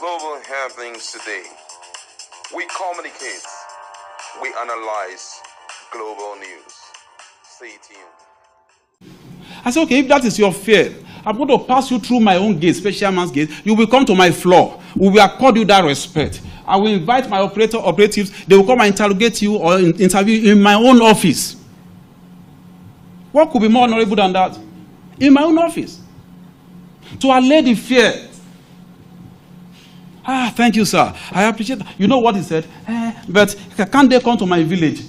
global happenings today. We communicate, we analyze global news. Stay tuned. I said, okay, if that is your fear, I'm going to pass you through my own gate, special man's gate. You will come to my floor. We will accord you that respect. I will invite my operatives. They will come and interrogate you or interview you in my own office. What could be more honorable than that? In my own office. To allay the fear. Thank you, sir. I appreciate that. You know what he said? But can't they come to my village?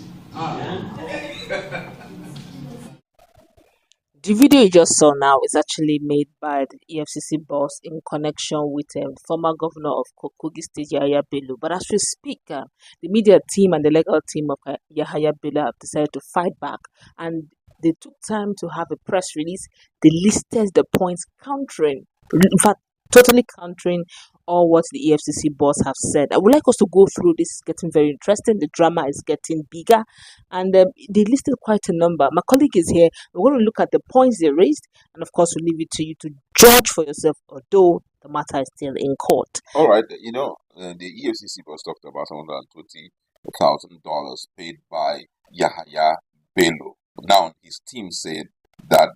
The video you just saw now is actually made by the EFCC boss in connection with former Governor of Kogi State, Yahaya Bello. But as we speak, the media team and the legal team of Yahaya Bello have decided to fight back, and they took time to have a press release. They listed the points countering, in fact, totally countering all what the EFCC boss have said. I would like us to go through this. It's getting very interesting. The drama is getting bigger, and they listed quite a number. My colleague is here. We're going to look at the points they raised, and of course, we'll leave it to you to judge for yourself, although the matter is still in court. All right, the EFCC boss talked about $120,000 paid by Yahaya Bello. Now, his team said that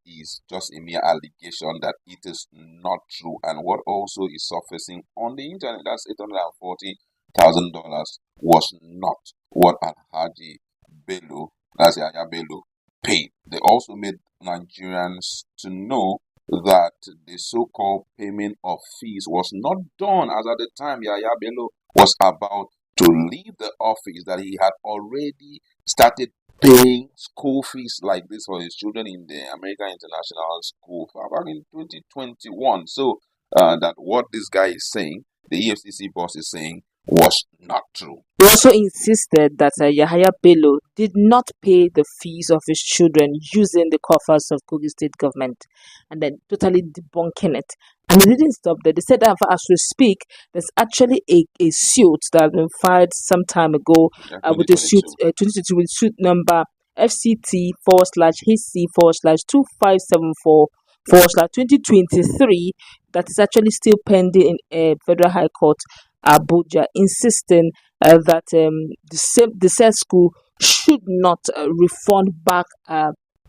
is just a mere allegation, that it is not true, and what also is surfacing on the internet, that's $840,000 was not what Alhaji Bello, that's Yahaya Bello, paid. They also made Nigerians to know that the so-called payment of fees was not done, as at the time Yahaya Bello was about to leave the office, that he had already started paying school fees like this for his children in the American International School back in 2021. So that what this guy is saying, the EFCC boss is saying, was not true. He also insisted that Yahaya Bello did not pay the fees of his children using the coffers of Kogi State government, and then totally debunking it. And they didn't stop there. They said that as we speak, there's actually a suit that has been filed some time ago with a suit 2022 with suit number FCT/HC/2574/2023 that is actually still pending in Federal High Court, Abuja, insisting that the said school should not refund back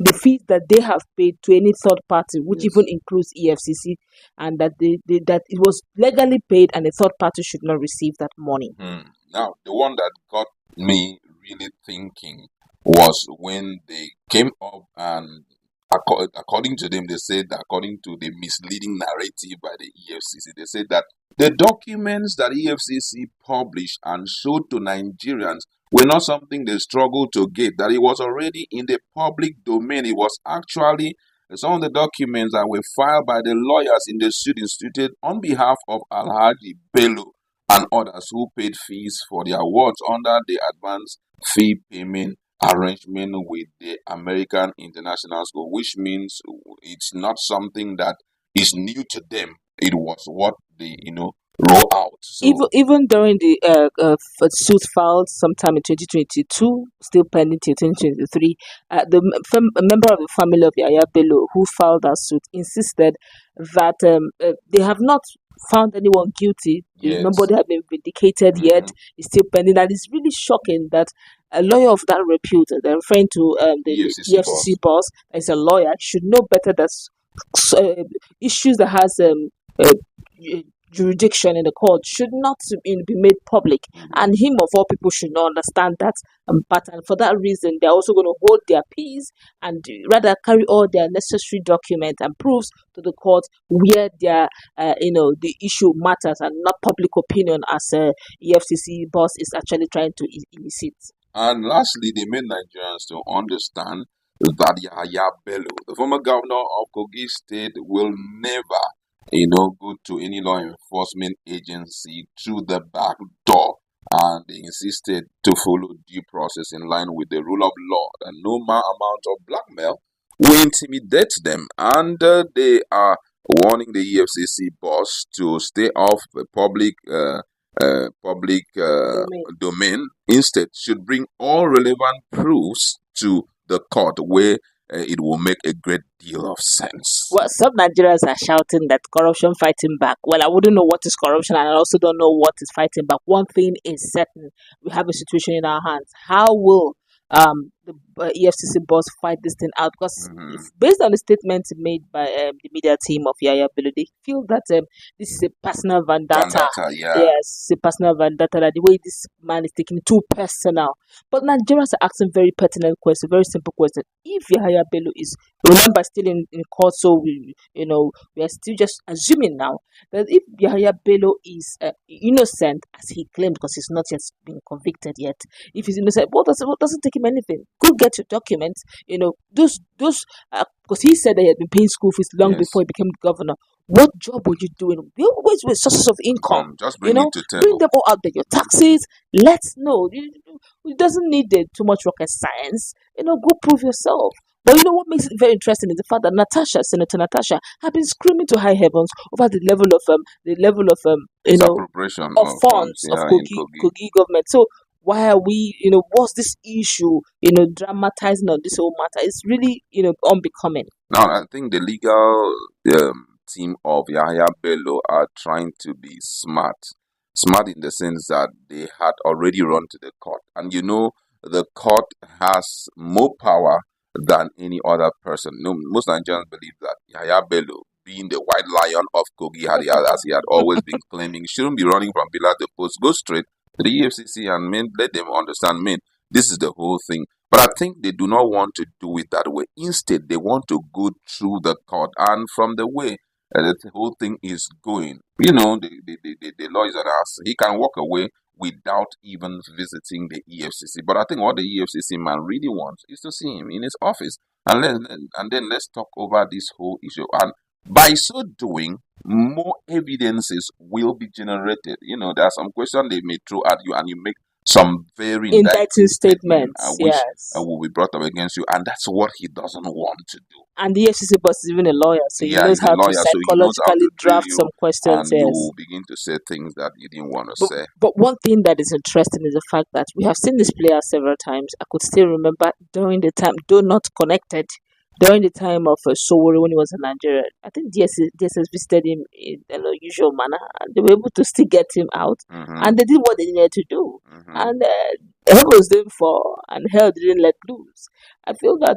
the fees that they have paid to any third party, which even includes EFCC, and that that it was legally paid and the third party should not receive that money. Now, the one that got me really thinking was when they came up and according to them, they said, according to the misleading narrative by the EFCC, they said that the documents that EFCC published and showed to Nigerians were not something they struggled to get, that it was already in the public domain. It was actually some of the documents that were filed by the lawyers in the suit instituted on behalf of Alhaji Bello and others who paid fees for their awards under the advance fee payment arrangement with the American International School, which means it's not something that is new to them. It was what they, roll out. So, even during the suit filed sometime in 2022, still pending till 2023, a member of the family of Yahaya Bello who filed that suit insisted that they have not found anyone guilty. yes. Nobody had been vindicated yet. It's still pending, and it's really shocking that a lawyer of that repute, they're referring to the EFCC boss, is a lawyer, should know better that issues that has jurisdiction in the court should not be made public, and him of all people should not understand that pattern. For that reason, they're also going to hold their peace and rather carry all their necessary documents and proofs to the court where their the issue matters and not public opinion, as EFCC boss is actually trying to elicit. And lastly, they made Nigerians to understand that Yahaya Bello, the former governor of Kogi State, will never go to any law enforcement agency through the back door, and they insisted to follow due process in line with the rule of law, and no amount of blackmail will intimidate them, and they are warning the EFCC boss to stay off the public domain. Instead, should bring all relevant proofs to the court, where it will make a great deal of sense. Well, some Nigerians are shouting that corruption fighting back. Well, I wouldn't know what is corruption, and I also don't know what is fighting back. One thing is certain: we have a situation in our hands. How will the EFCC boss fight this thing out? Because based on the statement made by the media team of Yahaya Bello, they feel that this is a personal vendetta. Yeah. Yes, it's a personal vendetta. That the way this man is taking it too personal. But Nigerians are asking very pertinent question, very simple question. If Yahaya Bello is, remember, still in court, so we are still just assuming now that if Yahaya Bello is innocent, as he claimed, because he's not yet been convicted yet. If he's innocent, what doesn't take him anything? Go get your documents. Those because he said that he had been paying school fees long before he became governor. What job were you doing? Where's with sources of income? Just bring it to table. Bring them all out there. Your taxes. Let's know. It doesn't need too much rocket science. Go prove yourself. But what makes it very interesting is the fact that Senator Natasha, had been screaming to high heavens over the level of misappropriation of funds of Kogi government. So why are we, what's this issue, dramatizing on this whole matter? It's really, unbecoming. Now, I think the legal team of Yahaya Bello are trying to be smart. Smart in the sense that they had already run to the court. And the court has more power than any other person. Most Nigerians believe that Yahaya Bello, being the white lion of Kogi, as he had always been claiming, shouldn't be running from pillar to post. Go straight to the EFCC and let them understand, this is the whole thing. But I think they do not want to do it that way. Instead, they want to go through the court. And from the way the whole thing is going, the law is that he can walk away without even visiting the EFCC. But I think what the EFCC man really wants is to see him in his office. And then let's talk over this whole issue. And by so doing, more evidences will be generated. There are some questions they may throw at you, and you make some very indicting statements, which will be brought up against you, and that's what he doesn't want to do. And the EFCC boss is even a lawyer, so he knows how to psychologically draft some questions. And you will begin to say things that you didn't want to say. But one thing that is interesting is the fact that we have seen this player several times. I could still remember during the time, though not connected, during the time of Sowore when he was in Nigeria. I think DSS visited him in an unusual manner, and they were able to still get him out. And they did what they needed to do. And hell was done for, and hell didn't let loose. I feel that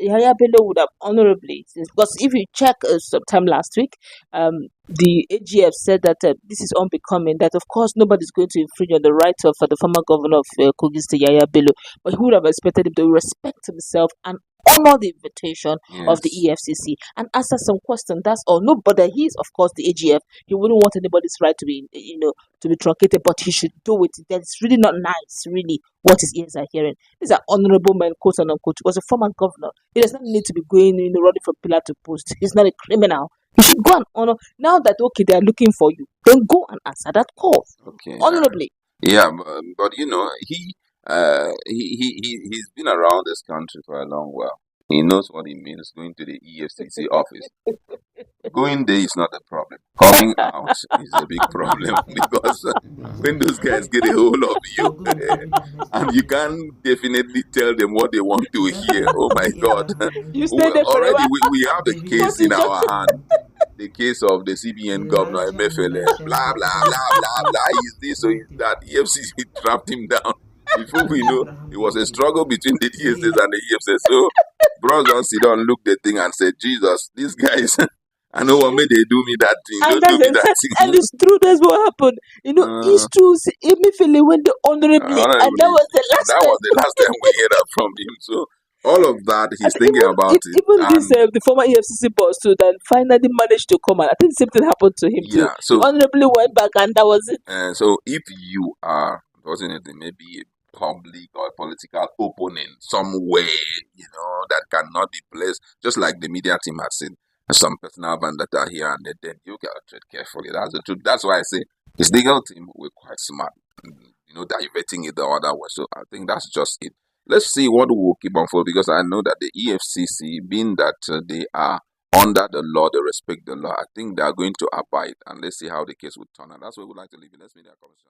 Yahaya Bello would have honorably, because if you check sometime last week, the AGF said that this is unbecoming, that of course nobody's going to infringe on the right of the former governor of Kogi State, Yahaya Bello, but he would have expected him to respect himself and honor the invitation of the EFCC and answer some questions. That's all. No, but he is, of course, the AGF. He wouldn't want anybody's right to be, to be truncated, but he should do it. That's really not nice, really, what his ears are hearing. These are honorable men, quote unquote. He was a former governor. He does not need to be going, running from pillar to post. He's not a criminal. You should go and honor. Now that, okay, they are looking for you, then go and answer that call. Okay. Honorably. Yeah, but he's been around this country for a long while. He knows what it means going to the EFCC office. Going there is not a problem. Coming out is a big problem because when those guys get a hold of you and you can't definitely tell them what they want to hear. Oh my God. You stay there already we have the case in our hand. The case of the CBN governor, MFL, blah, blah, blah, blah, blah. He's this, so he's that. EFCC trapped him down. Before we know, it was a struggle between the DSS and the EFCC. So, bros don't sit down, look the thing and say, Jesus, these guys, I know what made they do me that thing. And don't do me that thing. And it's true, that's what happened. It's true. Emefiele went honorably, and that was the last time. That was the last time we heard that from him. So, all of that, he's thinking about it. Even this, the former EFCC boss too, that finally managed to come out. I think the same thing happened to him too. So, he honorably went back, and that was it. So, if you are, unfortunately, maybe public or political opponent somewhere, that cannot be placed, just like the media team has said, some personal vendetta here and there, you gotta tread carefully. That's the truth. That's why I say his legal team were quite smart, diverting it the other way. So I think that's just it. Let's see what will keep unfolding, because I know that the EFCC, being that they are under the law, they respect the law, I think they are going to abide, and let's see how the case will turn out. That's what we would like to leave it. Let's meet our conversation.